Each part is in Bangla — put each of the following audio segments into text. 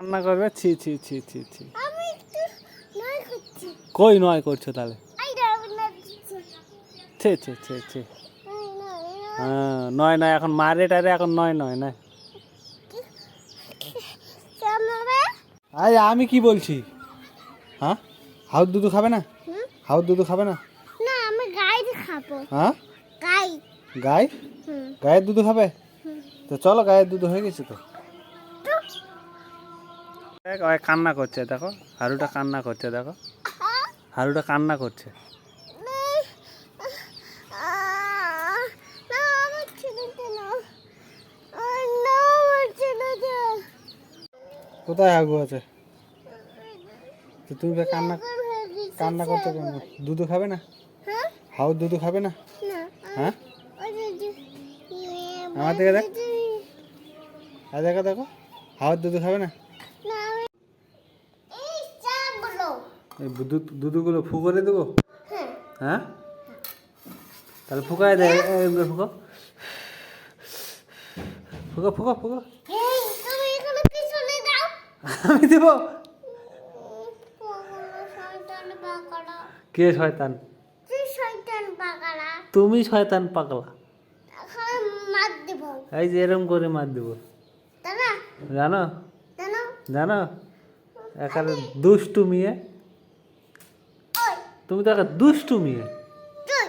কান্না করবে, ছি ছি ছি ছি ছি। আমি একটু নয় করছি। কই নয় করছো তাহলে? আই ডাব না দিচ্ছি। ছি ছি ছি ছি। নয় হ্যাঁ নয় নয়, এখন মারে টারে এখন নয় নয় না। কেমনে? আরে আমি কি বলছি? হ্যাঁ হাউদ দুধু খাবে না? হুম? হাউদ দুধু খাবে না? না আমি গাই খাবো। হ্যাঁ গাই। গাই, হুম। গায়ের দুধ খাবে? তো চলো, গায়ের দুধ হয়ে গেছে তো। দেখ ওই কান্না করছে, দেখো হারুটা কান্না করছে, দেখো হারুটা কান্না করছে। না আমার ছেলেটা না। না আমার ছেলেটা। কোথায় আগু আছে? তো তুমি কান্না কান্না করছো কেন? দুধ খাবে না? হ্যাঁ? হাউদ দুধ খাবে না? না। হ্যাঁ ওই যে আমার দিকে দেখ, আর দেখো দেখো হাউদ দুধ খাবে না? না এই চাগুলো। এই দুধগুলো ফু করে দেবো? হ্যাঁ। হ্যাঁ তাহলে ফুকায় দেয়, ফুকো ফুকো ফুকো ফুকো। এই তুমি এখানে পিছনে দাও। আমি দেবো? শয়তান পাগলা। কে শয়তান? তুই শয়তান পাগলা। তুমি শয়তান পাগলা। এখন মার দেব। এই যে এরম করে মার দেবো, দাদা জানো? জানো জানো একারে দুষ্টু মেয়ে। ওই তুমি তো একটা দুষ্টু মেয়ে, তুই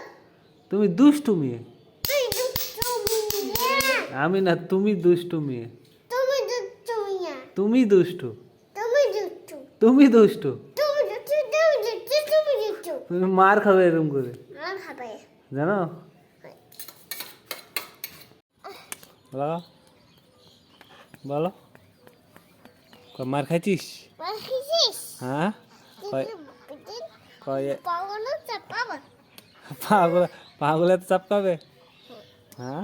তুমি দুষ্টু মেয়ে। তুই দুষ্টু মিয়া। আমি না, তুমি দুষ্টু মেয়ে। তুমি দুষ্টু মিয়া। তুমি দুষ্টু, তুমি দুষ্টু। তুমি দুষ্টু। তুমি দুষ্টু তুমি দুষ্টু তুমি দুষ্টু। তুমি মার খাবে এরম করে, আর খাবে। জানো? বলো বলো, মার খাইছিস? বাকিছিস? হ্যাঁ কয় পাগল চাপাবা। পাগলা, পাগলা তো চাপকাবে। হ্যাঁ